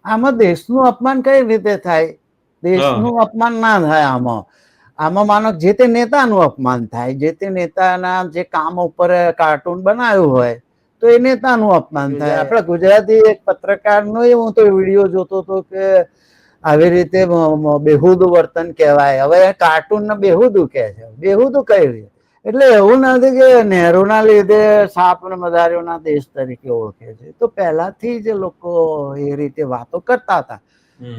આમાં દેશનું અપમાન કઈ રીતે થાય? દેશનું અપમાન ના થાય આમાં માનો જે તે નેતાનું અપમાન થાય, જે તે નેતાના જે કામ ઉપર કાર્ટૂન બનાવ્યું હોય તો એ નેતાનું અપમાન થાય. આપણે ગુજરાતી એક પત્રકારનો હું તો વિડીયો જોતો હતો કે આવી રીતે બેહુદું વર્તન કહેવાય. હવે કાર્ટૂન ને બેહુદું કહે છે. બેહુદું કઈ રીતે? એટલે એવું નથી કે નહેરુના લીધે સાપ અને મદારીઓના દેશ તરીકે ઓળખે છે. તો પહેલાથી જ લોકો એ રીતે વાતો કરતા હતા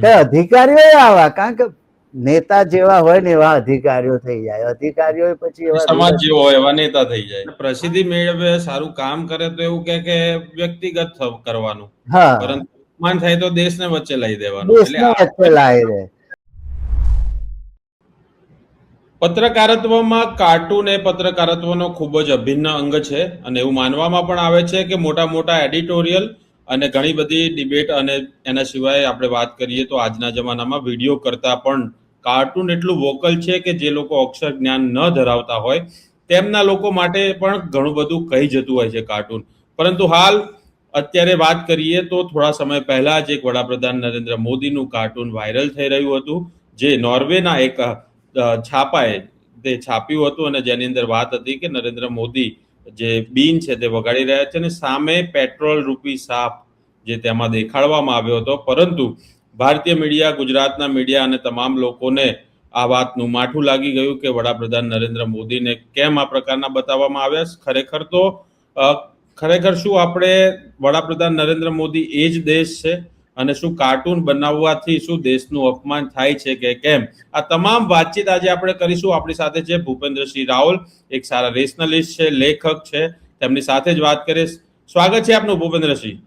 કે અધિકારીઓ આવા, કારણ કે નેતા જેવા હોય ને એવા અધિકારીઓ થઈ જાય, અધિકારીઓ પછી એવા સમાજ જેવો હોય એવા નેતા થઈ જાય. પ્રસિદ્ધિ મેળવે, સારું કામ કરે તો એવું કે વ્યક્તિગત કરવાનું, પરંતુ અપમાન થાય તો દેશને વચ્ચે લઈ દેવાનું. દેશને વચ્ચે લાવી દે. પત્રકારત્વમાં કાર્ટૂન એ પત્રકારત્વનો ખૂબ જ અભિન્ન અંગ છે અને એવું માનવામાં પણ આવે છે કે મોટા મોટા એડિટોરિયલ અને ઘણી બધી ડિબેટ અને એના સિવાય આપણે વાત કરીએ તો આજના જમાનામાં વિડીયો કરતા પણ કાર્ટૂન એટલું વોકલ છે કે જે લોકો અક્ષર જ્ઞાન ન ધરાવતા હોય તેમના લોકો માટે પણ ઘણું બધું કહી જતું હોય છે કાર્ટૂન. પરંતુ હાલ અત્યારે વાત કરીએ તો થોડા સમય પહેલા જ એક વડાપ્રધાન નરેન્દ્ર મોદીનું કાર્ટૂન વાયરલ થઈ રહ્યું હતું, જે નોર્વેના એક છાપાએ તે છાપ્યું હતું અને જેની અંદર વાત હતી કે નરેન્દ્ર મોદી જે બીન છે તે વગાડી રહ્યા છે અને સામે પેટ્રોલ રૂપી સાપ જે તેમાં દેખાડવામાં આવ્યો હતો. પરંતુ ભારતીય મીડિયા, ગુજરાતના મીડિયા અને તમામ લોકોને આ વાતનું માઠું લાગી ગયું કે વડાપ્રધાન નરેન્દ્ર મોદીને કેમ આ પ્રકારના બતાવવામાં આવ્યા. ખરેખર શું આપણે વડાપ્રધાન નરેન્દ્ર મોદી એ જ દેશ છે અને શું કાર્ટૂન બનાવવાથી શું દેશનું અપમાન થાય છે કે કેમ? આ તમામ વાતચીત આજે આપણે કરીશું. આપણી સાથે છે ભૂપેન્દ્રસિંહ રાવલ, એક સારા રેશનલિસ્ટ છે, લેખક છે. તેમની સાથે જ વાત કરીએ. સ્વાગત છે આપનું ભૂપેન્દ્રસિંહ.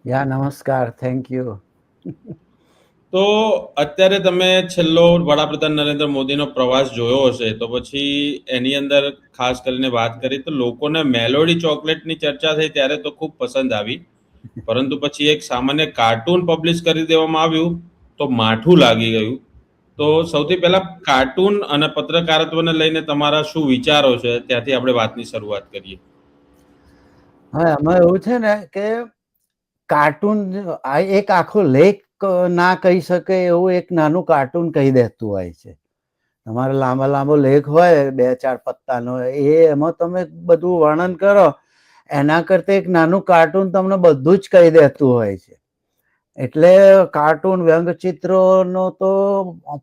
યા નમસ્કાર, થેન્ક યુ. તો અત્યારે તમે છેલ્લો વડાપ્રધાન નરેન્દ્ર મોદીનો પ્રવાસ જોયો હશે, તો પછી એની અંદર ખાસ કરીને વાત કરી તો લોકોને મેલોડી ચોકલેટની ચર્ચા થઈ ત્યારે તો ખૂબ પસંદ આવી, પરંતુ પછી એક સામાન્ય કાર્ટૂન પબ્લિશ કરી દેવામાં આવ્યું તો માઠું લાગી ગયું. તો સૌથી પહેલા કાર્ટૂન અને પત્રકારત્વને લઈને તમારા શું વિચારો છે, ત્યાંથી આપણે વાતની શરૂઆત કરીએ. હા, એમાં એવું છે ને કે કાર્ટૂન એક આખો લેખ ના કહી શકે એવું એક નાનું કાર્ટૂન કહી દેતું હોય છે. તમારો લાંબો લાંબો લેખ હોય 2-4 પત્તાનો, એમાં તમે બધું વર્ણન કરો એના કરતા એક નાનું કાર્ટૂન તમને બધું જ કહી દેતું હોય છે. એટલે કાર્ટૂન વ્યંગચિત્રોનો તો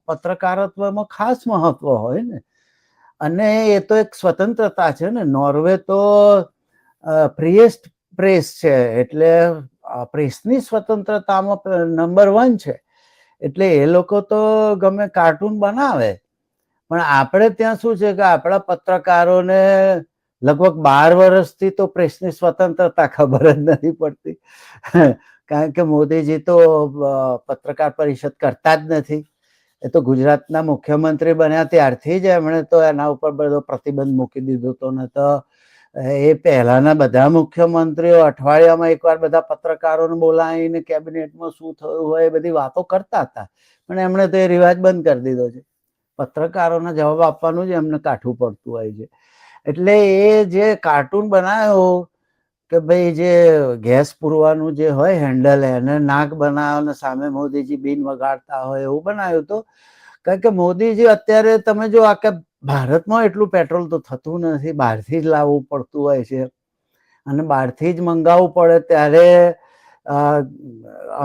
પત્રકારત્વમાં ખાસ મહત્વ હોય ને. અને એ તો એક સ્વતંત્રતા છે ને. નોર્વે તો ફ્રીએસ્ટ પ્રેસ છે, એટલે પ્રેસની સ્વતંત્રતામાં નંબર 1 છે. એટલે એ લોકો તો ગમે કાર્ટૂન બનાવે. પણ આપણે ત્યાં શું છે કે આપણા પત્રકારોને લગભગ 12 વર્ષથી તો પ્રેસની સ્વતંત્રતા ખબર જ નથી પડતી. કારણ કે મોદીજી તો પત્રકાર પરિષદ કરતા જ નથી. એ તો ગુજરાતના મુખ્યમંત્રી બન્યા ત્યારથી જ એમણે તો એના ઉપર બધો પ્રતિબંધ મૂકી દીધો હતો. ને તો એ પહેલાના બધા મુખ્યમંત્રીઓ અઠવાડિયામાં એકવાર બધા પત્રકારોને બોલાવીને કેબિનેટમાં શું થયું હોય એ બધી વાતો કરતા હતા, પણ એમણે તો એ રિવાજ બંધ કરી દીધો છે. પત્રકારોના જવાબ આપવાનું જ એમને કાઠું પડતું હોય છે. એટલે એ જે કાર્ટૂન બનાવ્યો કે ભાઈ જે ગેસ પૂરવાનું જે હોય હેન્ડલ, એને નાક બનાવ્યો, સામે મોદીજી બીન વગાડતા હોય એવું બનાવ્યું હતું. કારણ કે મોદીજી અત્યારે તમે જો આ કે ભારતમાં એટલું પેટ્રોલ તો થતું નથી, બહારથી જ લાવવું પડતું હોય છે અને બહારથી જ મંગાવવું પડે ત્યારે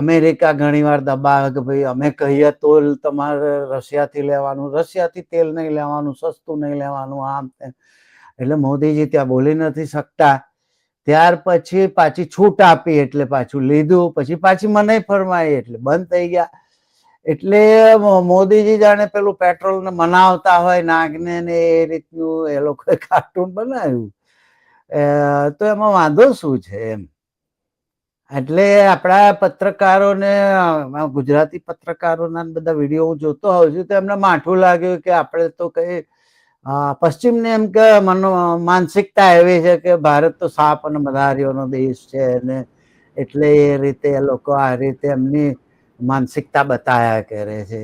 અમેરિકા ઘણી વાર દબાવે કે ભાઈ અમે કહીએ તો તમારે રશિયાથી લેવાનું, રશિયાથી તેલ નહીં લેવાનું, સસ્તું નહીં લેવાનું, આમ તેમ. એટલે મોદીજી ત્યાં બોલી નથી શકતા. ત્યાર પછી પાછી છૂટ આપી એટલે પાછું લીધું, પછી પાછી મનાઈ ફરમાઈ એટલે બંધ થઈ ગયા. એટલે મોદીજી જાણે પેલું પેટ્રોલ ને મનાવતા હોય નાગને ને એ રીતનું એ લોકોએ કાર્ટૂન બનાવ્યું. તો એમાં વાંધો શું છે એમ. એટલે આપણા પત્રકારોને, ગુજરાતી પત્રકારોના બધા વિડીયો હું જોતો હોઉં છું તો એમને માઠું લાગ્યું કે આપણે તો કઈ પશ્ચિમની એમ કે માનસિકતા એવી છે કે ભારત તો સાપ અને મદારીઓનો દેશ છે ને, એટલે એ રીતે એ લોકો આ રીતે એમની માનસિકતા બતાયા કરે છે.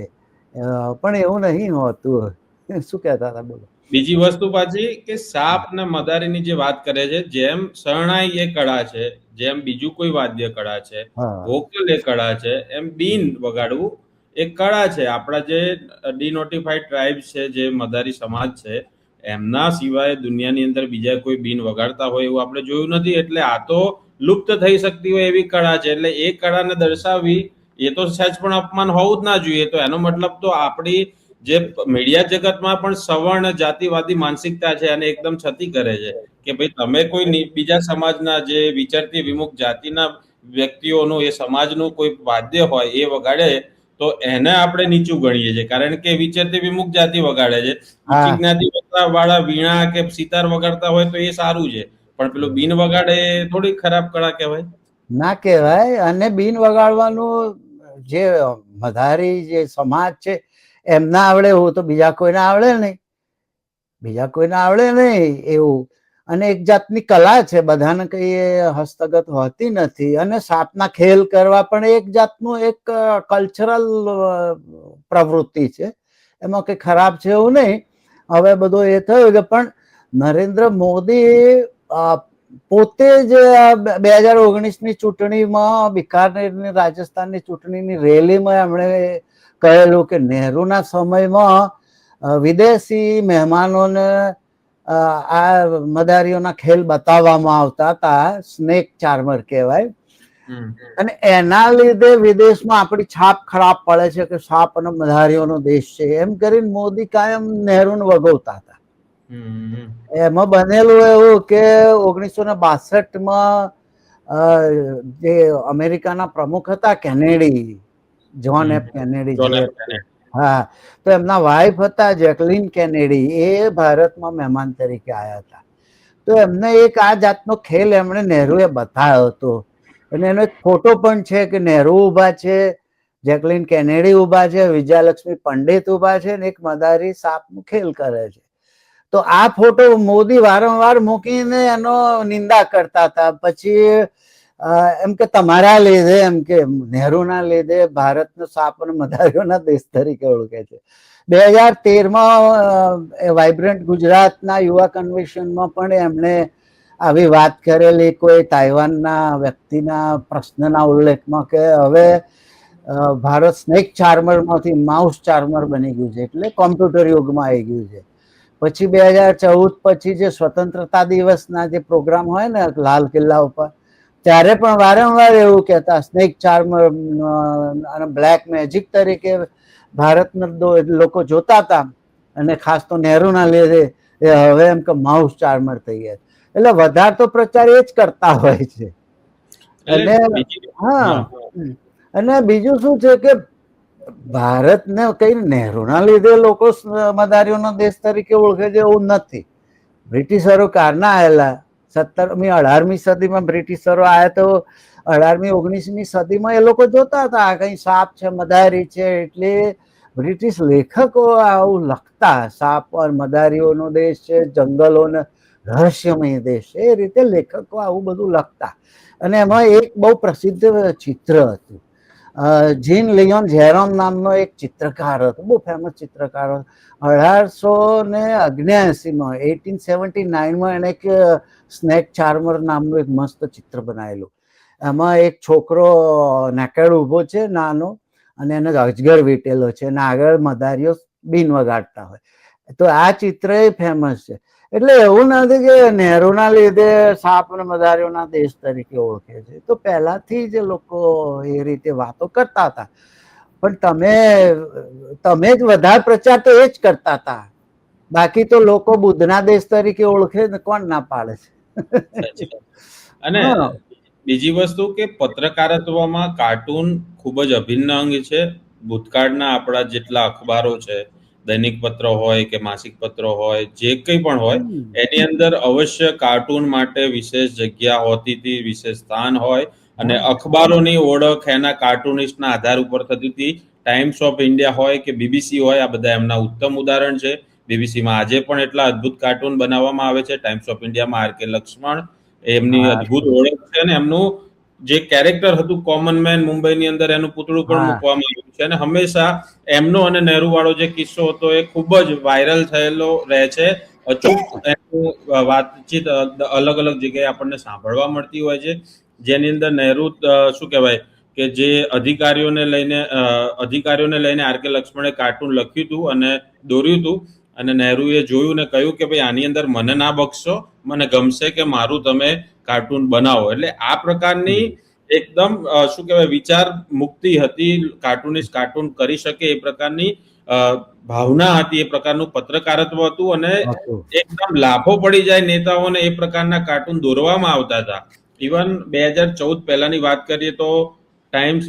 પણ એવું નહીં હોતું. શું કહેતા હતા બોલો? બીજી વસ્તુ પાછી કે સાપ અને મદારીની જે વાત કરે છે, જેમ શરણાઈ એ કળા છે, જેમ બીજું કોઈ વાદ્ય કળા છે, હા વોકલ એ કળા છે, એમ બીન વગાડવું એક કળા છે. આપણા જે ડિનોટિફાઈડ ટ્રાઇબ્સ છે, જે મદારી સમાજ છે, એમના સિવાય દુનિયાની અંદર બીજા કોઈ બીન વગાડતા હોય એવું આપણે જોયું નથી. એટલે આ તો લુપ્ત થઈ શકતી હોય એવી કળા છે. એટલે એ કળાને દર્શાવવી એ તો સહેજ પણ અપમાન હોવું જ ના જોઈએ. તો એનો મતલબ તો આપણી જે મીડિયા જગતમાં પણ સવર્ણ જાતિવાદી માનસિકતા છે અને એકદમ છતી કરે છે કે ભાઈ તમે કોઈ બીજા સમાજના જે વિચરતી વિમુખ જાતિના વ્યક્તિઓનું એ સમાજનું કોઈ વાદ્ય હોય એ વગાડે તો એને આપણે નીચું ગણીએ છીએ, કારણ કે વિચરતી વિમુખ જાતિ વગાડે છે. ઊંચી હા જ્ઞાતિ વાળા વીણા કે સિતાર વગાડતા હોય તો એ સારું છે, પણ પેલું બીન વગાડે એ થોડી ખરાબ કળા કહેવાય. ના કહેવાય. અને બીન વગાડવાનું જે મધારી જે સમાજ છે એમના આવડે એવું તો બીજા કોઈને આવડે નહીં, બીજા કોઈને આવડે નહીં એવું. અને એક જાતની કલા છે, બધાને કઈ હસ્તગત હોતી નથી. અને સાપના ખેલ કરવા પણ એક જાતનું એક કલ્ચરલ પ્રવૃત્તિ છે, એમાં કઈ ખરાબ છે એવું નહીં. હવે બધું એ થયું છે, પણ નરેન્દ્ર મોદી પોતે જ 2019ની ચૂંટણીમાં, બિકાનેરની રાજસ્થાનની ચૂંટણીની રેલીમાં એમણે કહેલું કે નહેરુના સમયમાં વિદેશી મહેમાનોને આ મદારીઓના ખેલ બતાવવામાં આવતા હતા, સ્નેક ચાર્મર કહેવાય. અને એના લીધે વિદેશમાં આપણી છાપ ખરાબ પડે છે કે સાપ અને મધારીઓનો દેશ છે, એમ કરીને મોદી કાયમ નહેરુને વગોવતા હતા. એમાં બનેલું એવું કે 1962માં જે અમેરિકાના પ્રમુખ હતા કેનેડી, જ્હોન એફ કેનેડી, હા, તો એમના વાઇફ હતા જેકલિન કેનેડી, એ ભારતમાં મહેમાન તરીકે આવ્યા હતા. તો એમને એક આ જાતનો ખેલ એમણે નહેરુએ બતાવ્યો હતો. અને એનો એક ફોટો પણ છે કે નહેરુ ઉભા છે, જેકલિન કેનેડી ઉભા છે, વિજયાલક્ષ્મી પંડિત ઉભા છે, ને એક મદારી સાપનું ખેલ કરે છે. તો આ ફોટો મોદી વારંવાર મૂકીને એનો નિંદા કરતા હતા. પછી એમ કે તમારા લીધે, એમ કે નહેરુના લીધે ભારતનો સાપ અને મદારીઓના દેશ તરીકે ઓળખે છે. 2013માં વાઇબ્રન્ટ ગુજરાતના યુવા કન્વેન્શનમાં પણ એમણે આવી વાત કરેલી, કોઈ તાઇવાનના વ્યક્તિના પ્રશ્નના ઉલ્લેખમાં, કે હવે ભારત સ્નેક ચાર્મરમાંથી માઉસ ચાર્મર બની ગયું છે, એટલે કોમ્પ્યુટર યુગમાં આવી ગયું છે. પછી 2014 પછી જે સ્વતંત્રતા દિવસના જે પ્રોગ્રામ હોય ને લાલ કિલ્લા ઉપર, ત્યારે પણ વારંવાર એવું કહેતા સ્નેક ચાર્મર અને બ્લેક મેજિક તરીકે ભારતના લોકો જોતા હતા. અને ખાસ તો નહેરુના લીધે એ હવે એમ કે માઉસ ચાર્મર થઈ ગયા. એટલે વધારે તો પ્રચાર એ જ કરતા હોય છે. અને હા, અને બીજું શું છે કે ભારતને કઈ નહેરુના લીધે લોકો મદારીઓનો દેશ તરીકે ઓળખે છે એવું નથી. બ્રિટિશરો કારના આવેલા, 17મી 18મી સદીમાં બ્રિટિશરો આવ્યા, તો 18મી 19મી સદીમાં એ લોકો જોતા હતા કઈ સાપ છે, મદારી છે, એટલે બ્રિટિશ લેખકો આવું લખતા, સાપ और મદારીઓનો દેશ છે, જંગલોને રહસ્યમય દેશ છે, એ રીતે લેખકો આવું બધું લખતા. અને એમાં એક બહુ પ્રસિદ્ધ ચિત્ર હતું, જીન લિયોન જેરોમ નામનો એક ચિત્રકાર હતો, બહુ ફેમસ ચિત્રકાર હતો. 1879માં 1879માં એને એક સ્નેક ચાર્મર નામનું એક મસ્ત ચિત્ર બનાવેલું. એમાં એક છોકરો નેકેડ ઉભો છે નાનો, અને એને અજગર વીટેલો છે, અને આગળ મદારીઓ બીન વગાડતા હોય. તો આ ચિત્ર એ ફેમસ છે. એટલે એવું નથી કે નહેરુના લીધે સાપ અને મદારીઓના દેશ તરીકે ઓળખે છે. તો પહેલાથી જ લોકો એ રીતે વાતો કરતા હતા. પણ તમે જ વધારે પ્રચાર તો એ જ કરતા હતા. બાકી તો લોકો બુદ્ધના દેશ તરીકે ઓળખે ને કોણ ના પાડે છે. અને બીજી વસ્તુ કે પત્રકારત્વમાં કાર્ટૂન ખૂબ જ અભિન્ન અંગ છે. ભૂતકાળના આપણા જેટલા અખબારો છે, દૈનિક પત્ર હોય કે માસિક પત્ર હોય, જે કંઈ પણ હોય, એની અંદર અવશ્ય કાર્ટૂન માટે વિશેષ જગ્યા હોતી હતી, વિશેષ સ્થાન હોય. અને અખબારોની ઓળખ એના કાર્ટૂનિસ્ટના આધાર ઉપર થતી હતી. ટાઈમ્સ ઓફ ઇન્ડિયા હોય કે બીબીસી હોય, આ બધા એમના ઉત્તમ ઉદાહરણ છે. બીબીસીમાં આજે પણ એટલા અદ્ભુત કાર્ટૂન બનાવવામાં આવે છે. ટાઈમ્સ ઓફ ઇન્ડિયામાં આર કે લક્ષ્મણ એમની અદ્ભુત ઓળખ છે. અને એમનું જે કેરેક્ટર હતું કોમન મેન મુંબઈની અંદર, એનું પૂતળું પણ મૂકવામાં આવ્યું છે. અને હંમેશા એમનો અને નહેરુ વાળો જે કિસ્સો હતો એ ખૂબ જ વાયરલ થયેલો રહે છે. અચૂક એનું વાતચીત અલગ અલગ જગ્યાએ આપણને સાંભળવા મળતી હોય છે. જેની અંદર નહેરુ શું કહેવાય કે જે અધિકારીઓને લઈને આર કે લક્ષ્મણે કાર્ટૂન લખ્યું હતું અને દોર્યું હતું, અને નહેરુએ જોયું ને કહ્યું કે ભાઈ આની અંદર મને ના બક્ષશો, મને ગમશે કે મારું તમે કાર્ટૂન બનાવો. એટલે આ પ્રકારની એકદમ શું કહેવાય વિચાર મુક્તિ હતી, કાર્ટૂનિસ્ટ કાર્ટૂન કરી શકે એ પ્રકારની ભાવના હતી, એ પ્રકારનું પત્રકારત્વ હતું, અને એકદમ લાભો પડી જાય નેતાઓને એ પ્રકારના કાર્ટૂન દોરવામાં આવતા હતા. ઇવન 2014 પહેલાની વાત કરીએ તો ટાઈમ્સ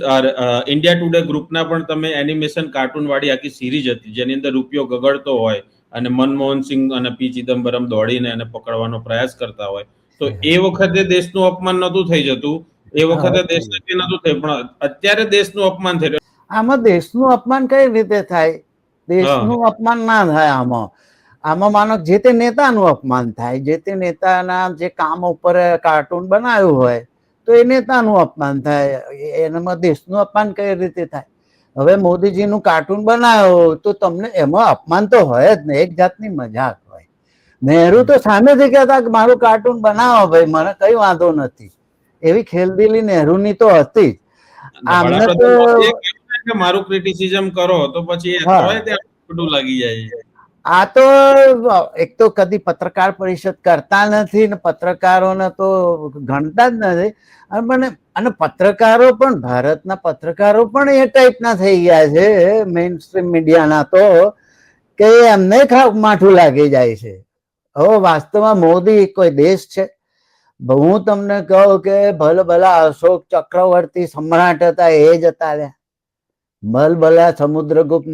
ઇન્ડિયા ટુડે ગ્રુપના પણ તમે એનિમેશન કાર્ટૂન વાળી આખી સિરીઝ હતી, જેની અંદર રૂપિયો ગગડતો હોય અને મનમોહન સિંહ અને પી ચિદમ્બરમ દોડીને એને પકડવાનો પ્રયાસ કરતા હોય. તો એ વખતે દેશનું અપમાન નહોતું થઈ જતું, એ વખતે દેશને નહોતું થયું, પણ અત્યારે દેશનું અપમાન થઈ રહ્યું. આમાં દેશનું અપમાન કઈ રીતે થાય? દેશનું અપમાન ના થાય આમાં માનો જે તે નેતાનું અપમાન થાય, જે તે નેતાના જે કામ ઉપર કાર્ટૂન બનાવ્યું હોય તો એ નેતાનું અપમાન થાય. એનામાં દેશનું અપમાન કઈ રીતે થાય? હવે મોદીજીનું કાર્ટૂન બનાવ્યો તો તમને એમાં અપમાન તો હોય જ ને, એક જાતની મજાક હોય. નહેરુ તો સામેથી કહેતા કે મારું કાર્ટૂન બનાવો ભાઈ, મને કઈ વાંધો નથી, એવી ખેલદિલી નહેરુની તો હતી જ. આમને તો મારું ક્રિટિસિઝમ કરો તો પછી ખોટું લાગી જાય. આ તો એક તો કદી પત્રકાર પરિષદ કરતા નથી ને પત્રકારોને તો ગણતા જ નથી. અને પત્રકારો પણ, ભારતના પત્રકારો પણ એ ટાઈપના થઈ ગયા છે મેઇન સ્ટ્રીમ મીડિયાના, તો કે એમને માઠું લાગી જાય છે. હવે વાસ્તવમાં મોદી કોઈ દેશ છે? હું તમને કહું કે ભલભલા અશોક ચક્રવર્તી સમ્રાટ હતા એ જતા રહ્યા, ભલભલા સમુદ્રગુપ્ત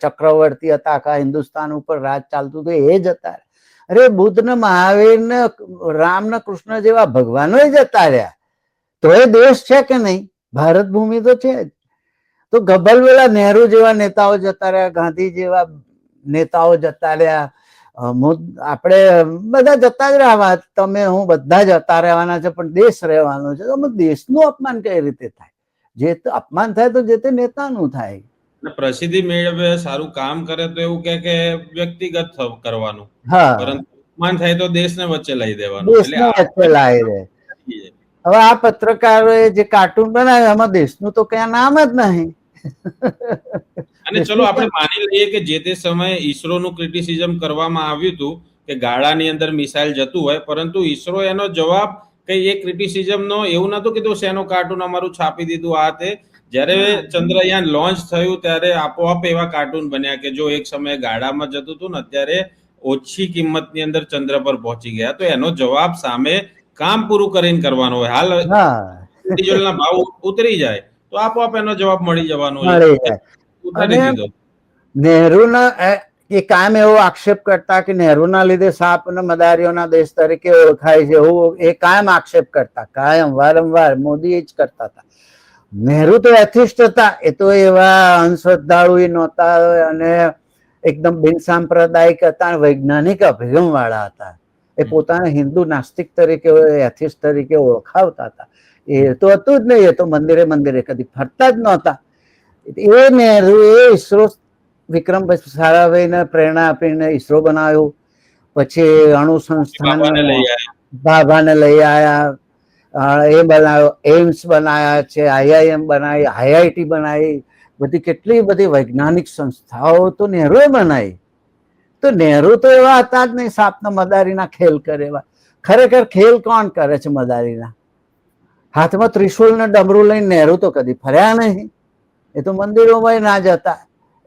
ચક્રવર્તી હતા, આખા હિન્દુસ્તાન ઉપર રાજ ચાલતું હતું એ જતા રહ્યા. અરે બુદ્ધ ને મહાવીર ને રામ ને કૃષ્ણ જેવા ભગવાનો જતા રહ્યા, તો એ દેશ છે કે નહીં? ભારત ભૂમિ તો છે જ. તો ગભલવેલા નહેરુ જેવા નેતાઓ જતા રહ્યા, ગાંધી જેવા નેતાઓ જતા રહ્યા, આપણે બધા જતા જ રહેવા, તમે હું બધા જતા રહેવાના છે, પણ દેશ રહેવાનો છે. તો દેશનું અપમાન કઈ રીતે થાય? જે અપમાન થાય તો જે તે નેતાનું થાય. પ્રસિદ્ધિ મેળવે, સારું કામ કરે તો એવું કે વ્યક્તિગત કરવાનું, પરંતુ અપમાન થાય તો દેશને વચ્ચે લઈ દેવાનું. દેશને વચ્ચે લાવી દે. હવે આ પત્રકારોએ જે કાર્ટૂન બનાવ્યું એમાં દેશનું તો ક્યાં નામ જ નહીં. અને ચલો આપણે માની લઈએ કે જે તે સમયે ઈસરોનું ક્રિટિસિઝમ કરવામાં આવ્યું હતું કે ગાળાની અંદર મિસાઇલ જતું હોય, પરંતુ ઈસરો એનો જવાબ કઈ એ ક્રિટિસિઝમનો એવું નતું કીધું શેનો કાર્ટૂન અમારું છાપી દીધું આ તે. જ્યારે ચંદ્રયાન લોન્ચ થયું ત્યારે આપોઆપ એવા કાર્ટૂન બન્યા કે જો એક સમયે ગાળામાં જતું હતું ને અત્યારે ઓછી કિંમતની અંદર ચંદ્ર પર પહોંચી ગયા. તો એનો જવાબ સામે કામ પૂરું કરીને કરવાનો હોય. હાલ ડીઝલના ભાવ ઉતરી જાય તો આપોઆપ એનો જવાબ મળી જવાનો. નહેરુના એ કાયમ એવો આક્ષેપ કરતા કે નહેરુના લીધે સાપ અને મદારીઓના દેશ તરીકે ઓળખાય છે, એવું એ કાયમ આક્ષેપ કરતા, કાયમ વારંવાર મોદી જ કરતા હતા. નહેરુ તો એથિસ્ટ હતા, એ તો એવા અંધશ્રદ્ધાળુ નહોતા અને એકદમ બિન સાંપ્રદાયિક હતા, વૈજ્ઞાનિક અભિગમ વાળા હતા. એ પોતાને હિન્દુ નાસ્તિક તરીકે, એથિસ્ટ તરીકે ઓળખાવતા હતા. એ તો હતું જ નહીં, એ તો મંદિરે મંદિરે કદી ફરતા જ નહોતા. એ નહેરુ એ ઈસરો વિક્રમભાઈ સારાભાઈને પ્રેરણા આપીને ઈસરો બનાવ્યું, પછી અણુ સંસ્થાન ભાભાને લઈ આવ્યા, એ બનાવ્યો, એમ્સ બનાવ્યા છે, IIM બનાવી, IIT બનાવી, બધી કેટલી બધી વૈજ્ઞાનિક સંસ્થાઓ તો નહેરુએ બનાવી. તો નહેરુ તો એવા હતા જ નહીં સાપના મદારીના ખેલ કરે એવા. ખરેખર ખેલ કોણ કરે છે મદારીના? હાથમાં ત્રિશુલ ને ડમરું લઈને નહેરુ તો કદી ફર્યા નહીં. એ તો મંદિરોમાં ના જતા.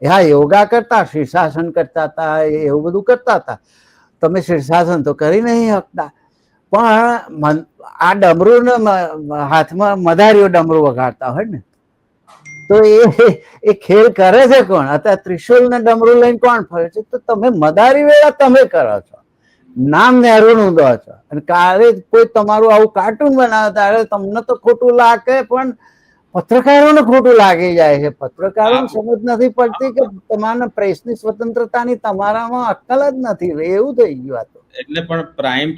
હા, યોગા કરતા, શીર્ષાસન કરતા હતા, એવું બધું કરતા હતા. તમે શીર્ષાસન તો કરી નહીં શકતા, પણ આ ડમરું ને હાથમાં મદારીઓ ડમરું વગાડતા હોય ને, તો એ ખેલ કરે છે કોણ? અત્યારે ત્રિશુલ ને ડમરું લઈને કોણ ફરે છે? તો તમે મદારી વેળા તમે કરો છો, નામ નહેરુ નું દો છો, અને કાલે કોઈ તમારું આવું કાર્ટૂન બનાવે ત્યારે તમને તો ખોટું લાગે, પણ પત્રકારોને ખોટું લાગી જાય છે. પત્રકારોને સમજ નથી પડતી કે તમારા પ્રેસની સ્વતંત્રતાની તમારામાં અક્કલ જ નથી, એવું થઈ ગયું આ તો. એટલે પણ પ્રાઇમ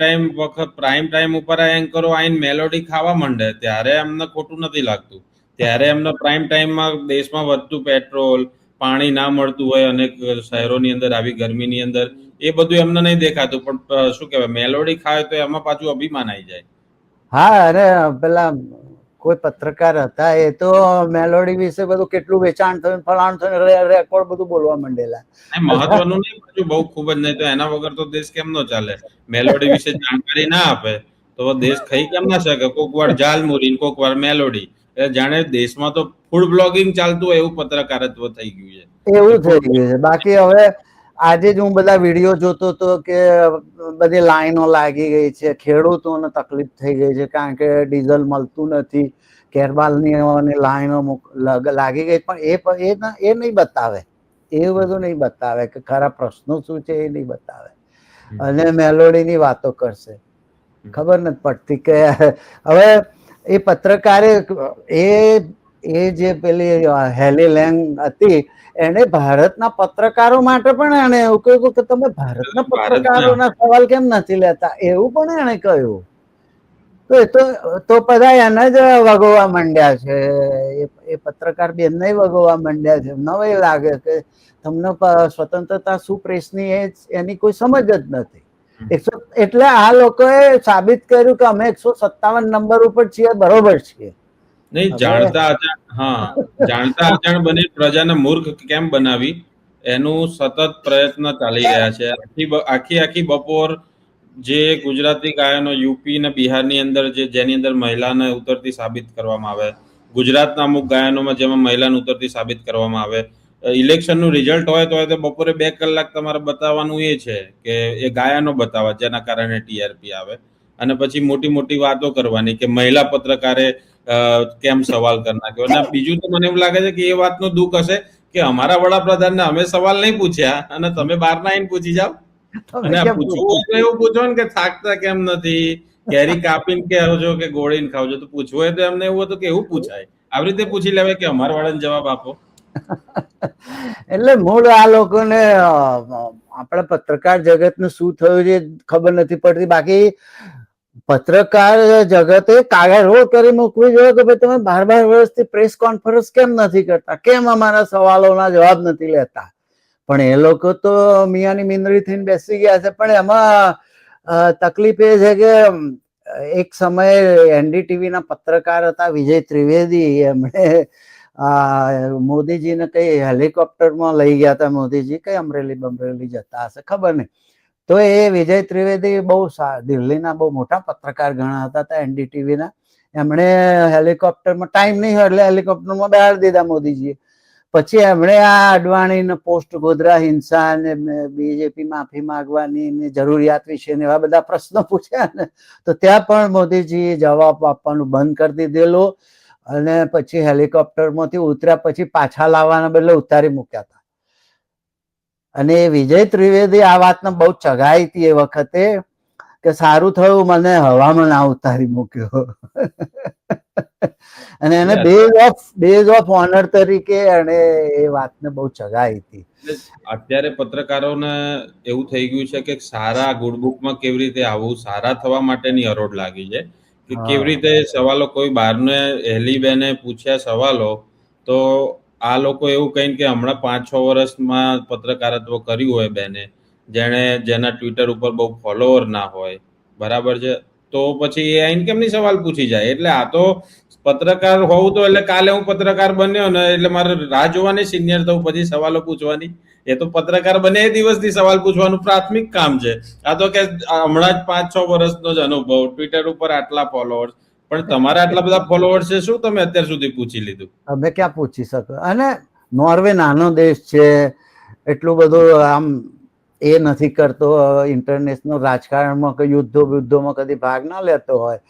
ટાઈમ ઉપર આ એન્કરો આઈને મેલોડી ખાવા માંડે ત્યારે એમને ખોટું નથી લાગતું. ત્યારે એમને પ્રાઇમ ટાઈમમાં દેશમાં વધતું પેટ્રોલ, પાણી ના મળતું હોય અનેક શહેરોની અંદર આવી ગરમીની અંદર, એ બધું એમને નહીં દેખાતું, પણ શું કહેવાય મેલોડી ખાય તો એમાં પાછું અભિમાન આવી જાય. હા, અને પેલા કોઈ પત્રકાર હતા, એ તો મેલોડી વિશે બધું કેટલું વેચાણ થયું, ફલાણ થયું, રેકોર્ડ બધું બોલવા માંડેલા. મહત્વનું નહીં, પાછું બહુ ખૂબ જ નહીં તો એના વગર તો દેશ કેમ નો ચાલે? મેલોડી વિશે જાણકારી ના આપે તો દેશ ખાઈ કેમ ના શકે? કોક વાર ઝાલમુરી, કોક વાર મેલોડી. એટલે જાણે દેશમાં તો ફૂડ બ્લોગિંગ ચાલતું હોય એવું પત્રકારત્વ થઈ ગયું છે. એવું થઈ ગયું છે. બાકી હવે આજે જ હું બધા વિડીયો જોતો હતો કે બધી લાઈનો લાગી ગઈ છે, ખેડૂતોને તકલીફ થઈ ગઈ છે, કારણ કે ડીઝલ મળતું નથી, કેરબાલની લાઈનો લાગી ગઈ. પણ એ નહીં બતાવે, એ બધું નહીં બતાવે કે ખરા પ્રશ્નો શું છે, એ નહીં બતાવે. અને મેલોડીની વાતો કરશે. ખબર નથી પડતી કે હવે એ પત્રકારે એ જે પેલી હેલી લેંગ હતી, એને ભારતના પત્રકારો માટે પણ એને એવું કહ્યું કે તમે ભારતના પત્રકારોના સવાલ કેમ નથી લેતા, એવું પણ એને કહ્યું. તો એ તો બધા એને જ વગોવા માંડ્યા છે, એ પત્રકાર બેનને વગોવા માંડ્યા છે. નવાઈ લાગે કે તમને સ્વતંત્રતા શું પ્રેસની એની કોઈ સમજ જ નથી. એટલે આ લોકોએ સાબિત કર્યું કે અમે 157 નંબર ઉપર છીએ, બરોબર છીએ. નહીં, જાણતા અજાણ બની પ્રજાને મૂર્ખ કેમ બનાવી એનું સતત પ્રયત્ન ચાલી રહ્યા છે. આખી બપોર જે ગુજરાતી ગાયનો યુપી ને બિહારની અંદર જેની અંદર મહિલાને ઉતરતી સાબિત કરવામાં આવે, ગુજરાતના અમુક ગાયનોમાં જેમાં મહિલાને ઉતરતી સાબિત કરવામાં આવે, ઇલેક્શનનું રિઝલ્ટ હોય તો બપોરે 2 કલાક તમારે બતાવવાનું એ છે કે એ ગાયનો બતાવવા જેના કારણે ટીઆરપી આવે, અને પછી મોટી મોટી વાતો કરવાની કે મહિલા પત્રકારે કેમ સવાલ કરી નાખ્યો. અને બીજું તો મને એવું લાગે છે કે એ વાતનું દુઃખ હશે કે અમારા વડાપ્રધાનને અમે સવાલ નહીં પૂછ્યા અને તમે બહારના આવીને પૂછી જાઓ. અને પૂછવું તો એવું પૂછો ને કે થાકતા કેમ નથી, કેરી કાપીને કહો છો કે ગોળીને ખાવ છો, તો પૂછવું હોય તો એમને એવું હતું કે એવું પૂછાય, આવી રીતે પૂછી લેવાય કે અમારા વાળાને જવાબ આપો. એટલે મૂળ આ લોકોને આપણા પત્રકાર જગતનું શું થયું છે ખબર નથી પડતી. બાકી પત્રકાર જગતે કાગળ કરી મૂકવી જોઈએ કે ભાઈ તમે 12 વર્ષથી પ્રેસ કોન્ફરન્સ કેમ નથી કરતા, કેમ અમારા સવાલોના જવાબ નથી લેતા. પણ એ લોકો તો મિયાની મીંદડી થઈને બેસી ગયા છે. પણ એમાં તકલીફ એ છે કે એક સમયે એનડીટીવી ના પત્રકાર હતા વિજય ત્રિવેદી, એમણે મોદીજીને કઈ હેલિકોપ્ટરમાં લઈ ગયા હતા. મોદીજી કઈ અમરેલી જતા હશે, ખબર નહીં. તો એ વિજય ત્રિવેદી બહુ દિલ્હીના બહુ મોટા પત્રકાર ગણા હતા એનડીટીવીના. એમણે હેલિકોપ્ટરમાં ટાઈમ નહીં હોય એટલે હેલિકોપ્ટરમાં બેહાડી દીધા મોદીજીએ. પછી એમણે આ અડવાણીને પોસ્ટ ગોધરા હિંસા ને બીજેપી માફી માંગવાની ને જરૂરિયાત વિશે એવા બધા પ્રશ્નો પૂછ્યા ને, તો ત્યાં પણ મોદીજીએ જવાબ આપવાનું બંધ કરી દીધેલું. અને પછી હેલિકોપ્ટરમાંથી ઉતર્યા પછી પાછા લાવવાના બદલે ઉતારી મૂક્યા હતા. અને વિજય ત્રિવેદી આ વાતને બહુ ચગાઈ હતી એ વખતે કે સારું થયું મને હવામાં ના ઉતારી મૂક્યો. અને એને બેઝ ઓફ ઓનર તરીકે એને એ વાતને બહુ ચગાઈ હતી. અત્યારે પત્રકારોને એવું થઈ ગયું છે કે સારા ગુડબુકમાં કેવી રીતે આવું, સારા થવા માટેની હરોળ લાગી છે કે કેવી રીતે સવાલો કોઈ બહારને હેલીબેને પૂછ્યા સવાલો, તો આ લોકો એવું કહીને કે હમણાં 5-6 વર્ષમાં પત્રકારત્વ કર્યું હોય બેને, જેના ટ્વિટર ઉપર બહુ ફોલોવર ના હોય, બરાબર છે, તો પછી એ આઈને કેમની સવાલ પૂછી જાય. એટલે આ તો પત્રકાર હોવું તો એટલે કાલે હું પત્રકાર બન્યો ને એટલે મારે રાહ જોવાની સિનિયર થવું પછી સવાલો પૂછવાની, એ તો પત્રકાર બને એ દિવસથી સવાલ પૂછવાનું પ્રાથમિક કામ છે. આ તો કે હમણાં જ 5-6 વર્ષનો જ અનુભવ, ટ્વિટર ઉપર આટલા ફોલોવર્સ, પણ તમારા આટલા બધા ફોલોવર્સ છે, શું તમે અત્યાર સુધી પૂછી લીધું? અમે ક્યાં પૂછી શકો. અને નોર્વે નાનો દેશ છે, એટલું બધું આમ એ નથી કરતો ઇન્ટરનેશનલ રાજકારણમાં કે યુદ્ધોમાં કદી ભાગ ના લેતો હોય,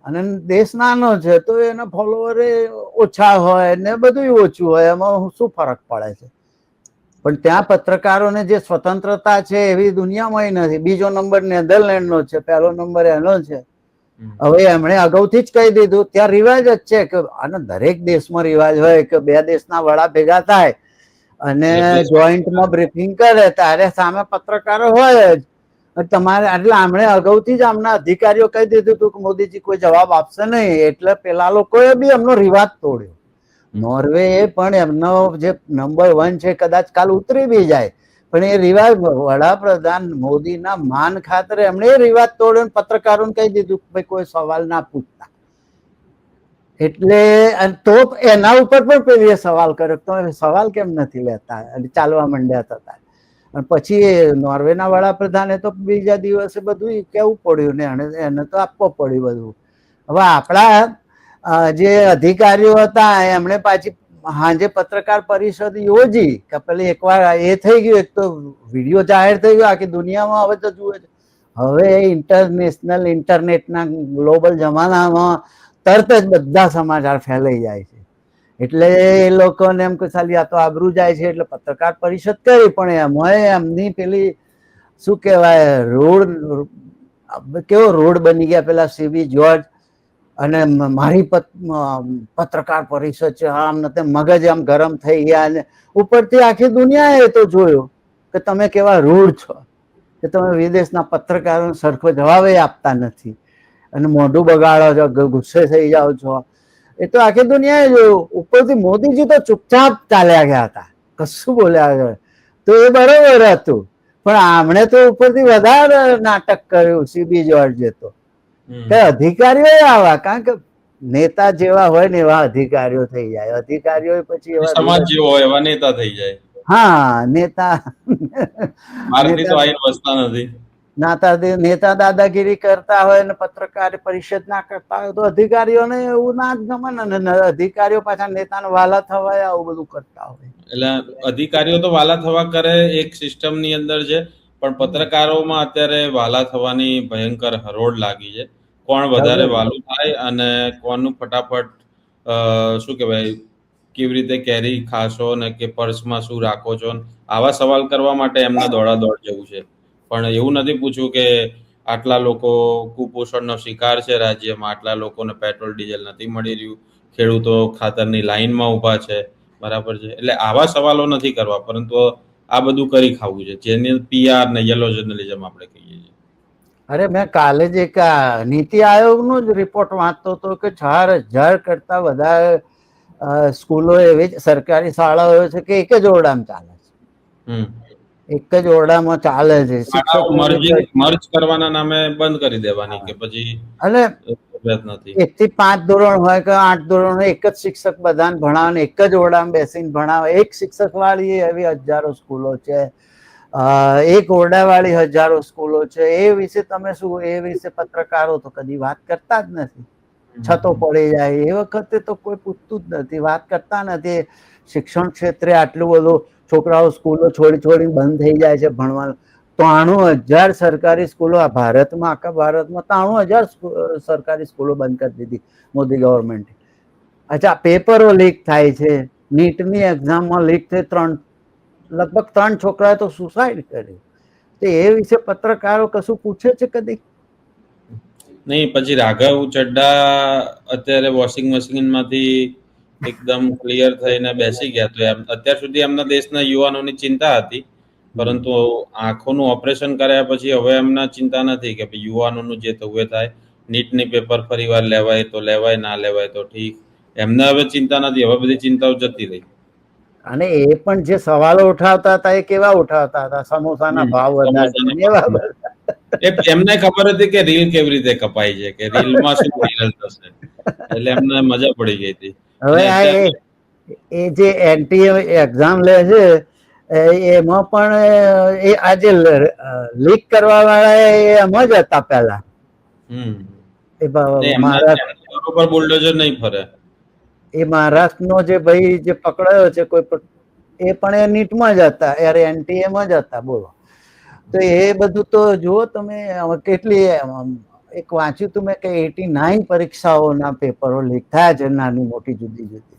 અને દેશ નાનો છે તો એના ફોલોવર ઓછા હોય ને બધું ઓછું હોય, એમાં શું ફરક પડે છે. પણ ત્યાં પત્રકારોને જે સ્વતંત્રતા છે એવી દુનિયામાં નથી. બીજો નંબર નેધરલેન્ડનો છે, પહેલો નંબર એનો છે. હવે એમણે અગાઉથી જ કહી દીધું, ત્યાં રિવાજ જ છે કે અને દરેક દેશમાં રિવાજ હોય કે 2 દેશના વડા ભેગા થાય અને જોઈન્ટમાં બ્રીફિંગ કરે ત્યારે સામે પત્રકારો હોય જ. તમારે એટલે આમણે અગાઉથી જ આમના અધિકારીઓ કહી દીધું હતું કે મોદીજી કોઈ જવાબ આપશે નહીં, એટલે પેલા લોકોએ બી એમનો રિવાજ તોડ્યો. નોર્વે પણ એમનો જે નંબર 1 છે કદાચ કાલ ઉતરી બી જાય પણ એ રિવાજ વડાપ્રધાન મોદીના માન ખાતર એમણે એ રિવાજ તોડ્યો, પત્રકારોને કહી દીધું કે ભાઈ કોઈ સવાલ ના પૂછતા. એટલે તો એના ઉપર પણ પેલી સવાલ કર્યો, તો સવાલ કેમ નથી લેતા, ચાલવા માંડ્યા હતા. અને પછી નોર્વેના વડાપ્રધાને તો બીજા દિવસે બધું કેવું પડ્યું ને એને તો આપવો પડ્યું બધું. હવે આપણા જે અધિકારીઓ હતા એમણે પાછી સાંજે પત્રકાર પરિષદ યોજી કે પેલી એકવાર એ થઈ ગયું, એક તો વિડીયો જાહેર થઈ ગયો આખી દુનિયામાં. હવે તો જુએ હવે ઇન્ટરનેશનલ ઇન્ટરનેટના ગ્લોબલ જમાનામાં તરત જ બધા સમાચાર ફેલાઈ જાય છે. એટલે એ લોકોને એમ કે ખાલી આ તો આબરૂ જાય છે એટલે પત્રકાર પરિષદ કરી, પણ એમાં એમની પેલી શું કહેવાય રોડ કેવો રોડ બની ગયા પેલા સીબી જોર્જ, અને મારી પત્રકાર પરિષદ છે આમ ને તેમ, મગજ આમ ગરમ થઈ ગયા. અને ઉપરથી આખી દુનિયાએ તો જોયું કે તમે કેવા રૂડ છો, કે તમે વિદેશના પત્રકારોને સરખો જવાબ આપતા નથી અને મોઢું બગાડો છો, ગુસ્સે થઈ જાઓ છો. એ તો આખી દુનિયાએ જોયું. ઉપરથી મોદીજી તો ચૂપચાપ ચાલ્યા ગયા હતા, કશું બોલ્યા. તો એ બરોબર હતું, પણ આમણે તો ઉપરથી વધારે નાટક કર્યું સીબી જોર્જે તો. કે અધિકારીઓ આવા, કારણ કે નેતા જેવા હોય ને એવા અધિકારીઓ થઈ જાય. અધિકારીઓ પછી એવા સમાજ જેવો હોય એવા નેતા થઈ જાય. હા, નેતા ભારતની તો આઈન વસતા નથી. નેતા દાદાગીરી કરતા હોય ને પત્રકાર પરિષદ ના કરતા હોય તો અધિકારીઓને એવું ના જ ગમે ને. અધિકારીઓ પાછા નેતાને વાલા થવાય આવું બધું કરતા હોય. એટલે અધિકારીઓ તો વાલા થવા કરે એક સિસ્ટમ ની અંદર છે, પણ પત્રકારોમાં અત્યારે વાલા થવાની ભયંકર હરોળ લાગી છે. કોણ વધારે વાલું થાય અને કોનું ફટાફટ શું કહેવાય કેવી રીતે કેરી ખાશો ને કે પર્સમાં શું રાખો છો, આવા સવાલ કરવા માટે એમને દોડા દોડ જવું છે. પણ એવું નથી પૂછવું કે આટલા લોકો કુપોષણનો શિકાર છે રાજ્યમાં, આટલા લોકોને પેટ્રોલ ડીઝલ નથી મળી રહ્યું, ખેડૂતો ખાતરની લાઈનમાં ઊભા છે, બરાબર છે. એટલે આવા સવાલો નથી કરવા, પરંતુ આ બધું કરી ખાવું છે, જેને PR ને યલો જર્નલિઝમ આપણે કહીએ છીએ. અરે મેં કાલે જ એક નીતિ આયોગનો જ રિપોર્ટ વાંચતો હતો કે 4000 કરતા વધારે સ્કૂલો એવી સરકારી શાળાઓ છે કે એક જ ઓરડામાં ચાલે છે. એક જ ઓરડામાં ચાલે છે. મર્જ કરવાના નામે બંધ કરી દેવાની કે પછી અને નથી. 1 થી 5 ધોરણ હોય કે 8 ધોરણ હોય, એક જ શિક્ષક બધાને ભણાવે, એક જ ઓરડામાં બેસીને ભણાવે. એક શિક્ષક વાળી એવી હજારો સ્કૂલો છે, એક ઓરડા વાળી હજારો સ્કૂલો છે. એ વિશે તમે શું, એ વિશે પત્રકારો તો કદી વાત કરતા જ નથી. છતો પડી જાય એ વખતે તો કોઈ પૂછતું જ નથી, વાત કરતા નથી. શિક્ષણ ક્ષેત્રે આટલું બધું છોકરાઓ સ્કૂલો છોડી બંધ થઈ જાય છે ભણવાનું. 93,000 સરકારી સ્કૂલો આ ભારતમાં, આખા ભારતમાં 93,000 સરકારી સ્કૂલો બંધ કરી દીધી મોદી ગવર્મેન્ટ. અચ્છા, પેપરો લીક થાય છે. નીટની એક્ઝામમાં લીક થઈ લગભગ 3 છોકરાએ તો સુસાઇડ કર્યું. તો એ વિશે પત્રકારો કશું પૂછે છે કદી? નહીં. પછી રાઘવ ચડ્ડા અત્યારે વોશિંગ મશીનમાંથી એકદમ ક્લિયર થઈને બેસી ગયા. તો અત્યાર સુધી એમના દેશના યુવાનોની ચિંતા હતી, પરંતુ આંખોનું ઓપરેશન કર્યા પછી હવે એમના ચિંતા નથી કે યુવાનોનું જે થવું એ થાય. નીટની પેપર ફરીવાર લેવાય તો લેવાય, ના લેવાય તો ઠીક. એમને હવે ચિંતા નથી, હવે બધી ચિંતાઓ જતી રહી. અને એ પણ જે સવાલો ઉઠાવતા હતા એ કેવા ઉઠાવતા હતા? સમોસાના ભાવ વધારે. એમને ખબર હતી કે રીલ કેવી રીતે કપાય છે, કે રીલમાં શું વાયરલ થશે, એટલે એમને મજા પડી ગઈ હતી. હવે એ જે એનટીએ એક્ઝામ લે છે એમાં પણ એ આજે લીક કરવા વાળા એમાં જ હતા પેલા. બરોબર બુલડોઝર નહીં ફરે. એ મહારાષ્ટ્રનો જે ભાઈ જે પકડાયો છે કોઈ, એ પણ એ નીટમાં જ હતા, યાર એનટીએમાં જ હતા. બોલો. તો એ બધું તો જુઓ તમે, કેટલી એક વાંચ્યું તું મેં કે 89 પરીક્ષાઓના પેપરો લીક થયા છે, નાની મોટી જુદી જુદી.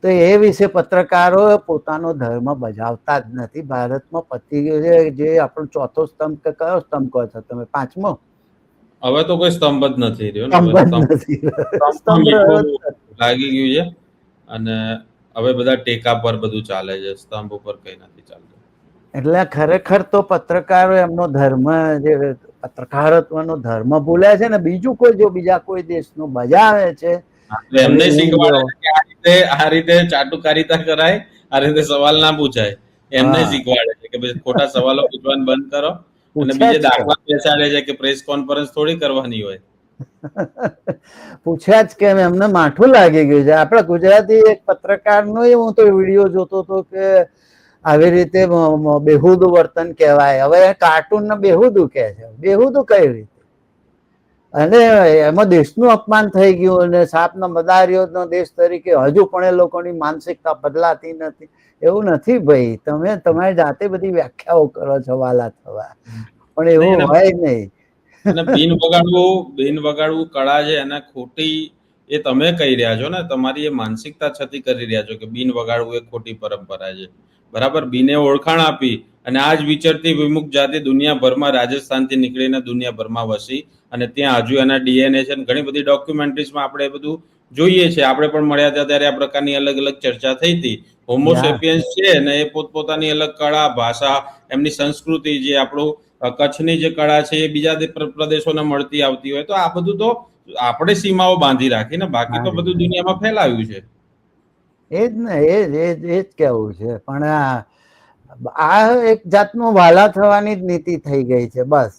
તો એ વિશે પત્રકારો પોતાનો ધર્મ બજાવતા જ નથી. ભારતમાં પતી ગયું છે. જે આપણો ચોથો સ્તંભ કે કયો સ્તંભ કહો છો તમે? 5મો? હવે તો કોઈ સ્તંભ જ નથી રહ્યો લાગી ગયું છે. અને હવે બધા ટેકા પર બધું ચાલે છે, સ્તંભ ઉપર કઈ નથી ચાલતું. એટલે ખરેખર તો પત્રકારો એમનો ધર્મ, જે પત્રકારત્વનો ધર્મ ભૂલ્યા છે ને. બીજું કોઈ જો બીજા કોઈ દેશનું બજાવે છે, એમને શીખવાડે છે કે આ રીતે આ રીતે ચાટુકારિતા કરાય, આ રીતે સવાલ ના પૂછાય, એમને હા શીખવાડે છે કે ભાઈ ખોટા સવાલો પૂછવાનું બંધ કરો. અને પૂછ્યા બીજે જ કેમ દાખલા બેસાડે છે કે પ્રેસ કોન્ફરન્સ થોડી કરવાની હોય. પૂછ્યા જ કેમ એમને માઠું લાગી ગયું છે. આપડા ગુજરાતી એક પત્રકાર નો હું તો વિડીયો જોતો હતો કે આવી રીતે બેહુદું વર્તન કહેવાય. હવે કાર્ટૂન ને બેહુદું કે છે. બેહુદું કઈ રીતે? અને એમાં દેશનું અપમાન થઈ ગયું અને સાપના મદારીઓનો દેશ તરીકે હજુ પણ એ લોકોની માનસિકતા બદલાતી નથી. એવું નથી ભાઈ, તમે તમારી જાતે બધી વ્યાખ્યાઓ કરો છો વાલા થવા, પણ નહીં, એવું હોય નહીં. અને બિન વગાડવું કળા છે એને ખોટી એ તમે કહી રહ્યા છો ને, તમારી એ માનસિકતા છતી કરી રહ્યા છો કે બિન વગાડવું એ ખોટી પરંપરા છે. બરાબર, બીને ઓળખાણ આપી અને આ જ વિચરતી વિમુખ જાતિ દુનિયાભરમાં રાજસ્થાનથી નીકળીને દુનિયાભરમાં વસી અને ત્યાં હજુ એના ડીએનએ છે. ઘણી બધી ડોક્યુમેન્ટરીઝમાં આપણે એ બધું જોઈએ છે. આપણે પણ મળ્યા હતા ત્યારે આ પ્રકારની અલગ અલગ ચર્ચા થઈ હતી. હોમોસેપિયન્સ છે ને એ પોતપોતાની અલગ કળા, ભાષા, એમની સંસ્કૃતિ, જે આપણું કચ્છની જે કળા છે એ બીજા પ્રદેશોને મળતી આવતી હોય, તો આ બધું તો આપણે સીમાઓ બાંધી રાખી ને, બાકી તો બધું દુનિયામાં ફેલાવ્યું છે. એજ ને, એ જ કેવું છે. પણ આ એક જાતનું વાલા થવાની જ નીતિ થઈ ગઈ છે. બસ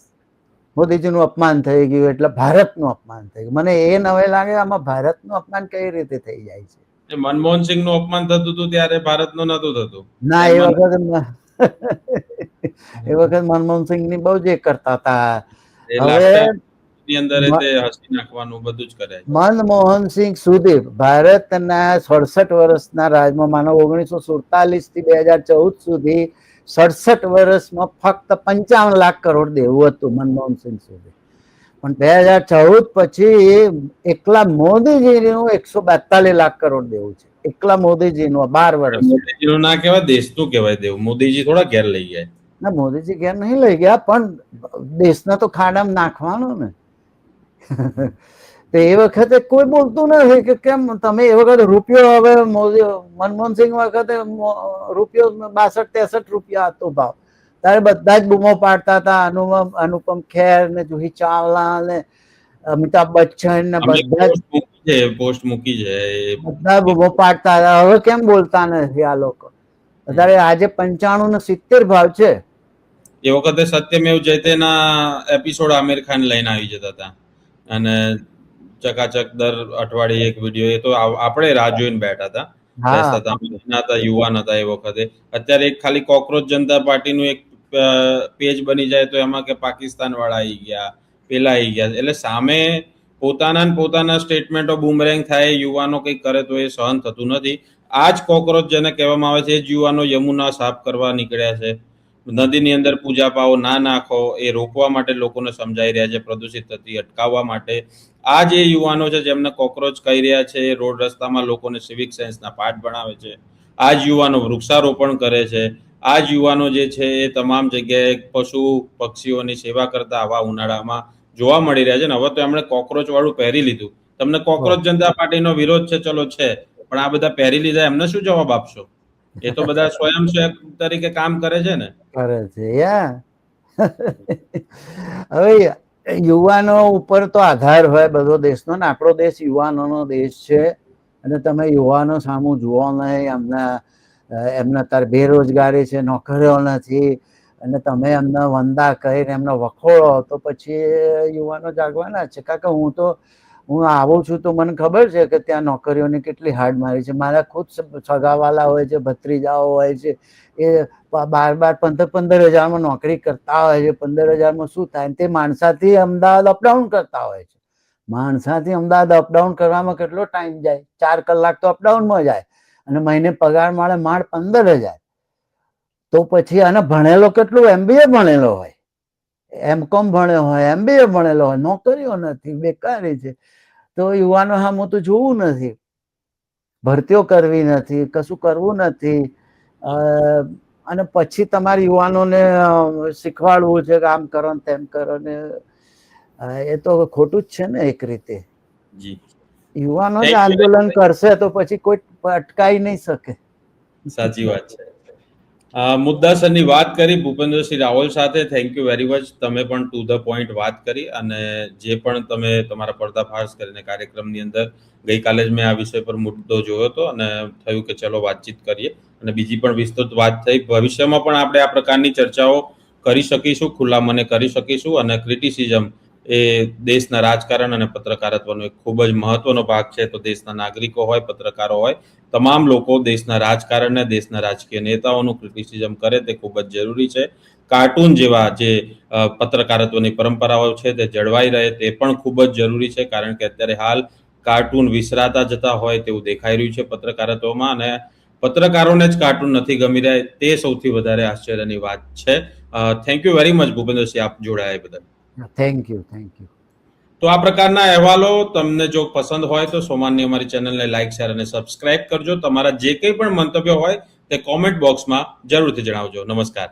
મોદીજીનું અપમાન થઈ ગયું એટલે ભારતનું અપમાન થઈ ગયું. મને એ નવે લાગે આમાં ભારતનું અપમાન કઈ રીતે થઈ જાય છે. મનમોહન સિંહ નું અપમાન થતું હતું ત્યારે ભારતનું નતું થતું. ના, એ વખત મનમોહનસિંહ ની બહુ જ કરતા હતા. એ હવે લાફ્ટર ની અંદર તે હસી નાખવાનું બધું જ કરે. મનમોહનસિંહ સુધી ભારતના 67 વર્ષના રાજમાં, માનો 1947 થી 2014 સુધી 67 વર્ષમાં ફક્ત 55 લાખ કરોડ દેવું હતું મનમોહનસિંહ સુધી. પણ 2014 પછી એકલા મોદીજીનું 142 લાખ કરોડ દેવું છે. એકલા મોદીજીનું 12 વર્ષ. મોદીજીનું ના કહેવાય, દેશનું કહેવાય દેવું. મોદીજી થોડા ઘેર લઈ ગયા. ના, મોદીજી ઘેર નહીં લઈ ગયા, પણ દેશના તો ખાડામાં નાખવાનો ને. તો એ વખતે કોઈ બોલતું નથી કે કેમ તમે એ વખતે રૂપિયો, હવે મનમોહનસિંહ વખતે રૂપિયો 62-63 રૂપિયા હતો ભાવ. ત્યારે બધા જ બૂમો પાડતા હતા. અનુપમ ખેર ને જુહી ચાવલા ને અમિતાભ બચ્ચન ને બધા પોસ્ટ મૂકી છે. બધા બૂમો પાડતા હતા. હવે કેમ બોલતા નથી આ લોકો? અત્યારે આજે 95 ને 70 ભાવ છે. એ વખતે સત્યમેવ જયતેના એપિસોડ આમિર ખાન લઈને આવી જતા હતા અને ચકાચક દર અઠવાડિયે એક વિડીયો. એ તો આપણે રાહ જોઈને બેઠા હતા, યુવાન હતા એ વખતે. અત્યારે એક ખાલી કોકરોચ જનતા પાર્ટીનું એક પેજ બની જાય તો એમાં કે પાકિસ્તાન વાળા આવી ગયા, પેલા આવી ગયા. એટલે સામે પોતાના સ્ટેટમેન્ટો બૂમરેંગ થાય, યુવાનો કંઈક કરે તો એ સહન થતું નથી. આ જ કોકરોચ જેને કહેવામાં આવે છે, એ જ યુવાનો યમુના સાફ કરવા નીકળ્યા છે. નદીની અંદર પૂજા પાઓ ના નાખો, એ રોકવા માટે લોકોને સમજાઈ રહ્યા છે, પ્રદૂષિત થતી અટકાવવા માટે. આ જે યુવાનો છે જેમને કોકરોચ કહી રહ્યા છે, રોડ રસ્તામાં લોકોને સિવિક સેન્સના પાઠ ભણાવે છે. આ જ યુવાનો વૃક્ષારોપણ કરે છે. આ જ યુવાનો જે છે એ તમામ જગ્યાએ પશુ પક્ષીઓની સેવા કરતા આવા ઉનાળામાં જોવા મળી રહ્યા છે. ને હવે તો એમણે કોકરોચ વાળું પહેરી લીધું. તમને કોકરોચ જનતા પાર્ટીનો વિરોધ છે, ચલો છે, પણ આ બધા પહેરી લીધા, એમને શું જવાબ આપશો? એ તો બધા સ્વયંસેવક તરીકે કામ કરે છે ને. કરે છે હવે યુવાનો ઉપર તો આધાર હોય બધો દેશનો, ને આપણો દેશ યુવાનોનો દેશ છે. અને તમે યુવાનો સામું જુઓ નહીં, એમને અત્યારે બેરોજગારી છે, નોકરીઓ નથી, અને તમે એમને વંદા કરીને એમને વખોળો તો પછી યુવાનો જાગવાના છે. કારણ કે હું આવું છું તો મને ખબર છે કે ત્યાં નોકરીઓની કેટલી હાડ મારી છે. મારા ખુદ સગાવાલા હોય છે, ભત્રીજાઓ હોય છે, એ 12-15 હજારમાં નોકરી કરતા હોય છે. 15,000માં શું થાય? તે માણસાથી અમદાવાદ અપડાઉન કરતા હોય છે. માણસાથી અમદાવાદ અપડાઉન કરવામાં કેટલો ટાઈમ જાય? 4 કલાક તો અપડાઉનમાં જાય, અને મહિને પગાર મળે માંડ 15,000. તો પછી આને ભણેલો કેટલું? MBA ભણેલો હોય, MCOM ભણ્યો હોય, MBA ભણેલો હોય, નોકરીઓ નથી, બેકારી છે. તો યુવાનો સામું તો જોવું નથી, ભરતીઓ કરવી નથી, કશું કરવું નથી. અને પછી તમારે યુવાનોને શીખવાડવું છે કે આમ કરો ને તેમ કરો ને, એ તો ખોટું જ છે ને એક રીતે. યુવાનો જ આંદોલન કરશે તો પછી કોઈ અટકાઈ નહીં શકે. સાચી વાત છે. મુદ્દાસરની વાત કરી ભૂપેન્દ્રસિંહ રાવલ સાથે. Thank you very much. તમે પણ ટુ ધ પોઈન્ટ વાત કરી અને જે પણ તમે તમારા પર્દાફાશ કરીને કાર્યક્રમની અંદર ગઈકાલે જ મેં આ વિષય પર મુદ્દો જોયો હતો અને થયું કે ચલો વાતચીત કરીએ અને બીજી પણ વિસ્તૃત વાત થઈ. ભવિષ્યમાં પણ આપણે આ પ્રકારની ચર્ચાઓ કરી શકીશું, ખુલ્લા મને કરી શકીશું. અને ક્રિટિસિઝમ એ દેશના રાજકારણ અને પત્રકારત્વનો એક ખૂબ જ મહત્વનો ભાગ છે. તો દેશના નાગરિકો હોય, પત્રકારો હોય, તમામ લોકો દેશના રાજકારણને, દેશના રાજકીય નેતાઓનું ક્રિટિસિઝમ કરે તે ખૂબ જ જરૂરી છે. કાર્ટૂન જેવા જે પત્રકારત્વની પરંપરાઓ છે તે જળવાઈ રહે તે પણ ખૂબ જ જરૂરી છે. કારણ કે અત્યારે હાલ કાર્ટૂન વિસરાતા જતા હોય તેવું દેખાઈ રહ્યું છે પત્રકારત્વમાં, અને પત્રકારોને જ કાર્ટૂન નથી ગમી રહ્યા તે સૌથી વધારે આશ્ચર્યની વાત છે. Thank you very much Bhupendrasinh, આપ જોડાયા બદલ. Thank you. તો આ પ્રકારના અહેવાલો તમને જો પસંદ હોય તો સોમાનની અમારી ચેનલને લાઈક, શેર અને સબસ્ક્રાઇબ કરજો. તમારા જે કંઈ પણ મંતવ્યો હોય તે કોમેન્ટ બોક્સમાં જરૂરથી જણાવજો. નમસ્કાર.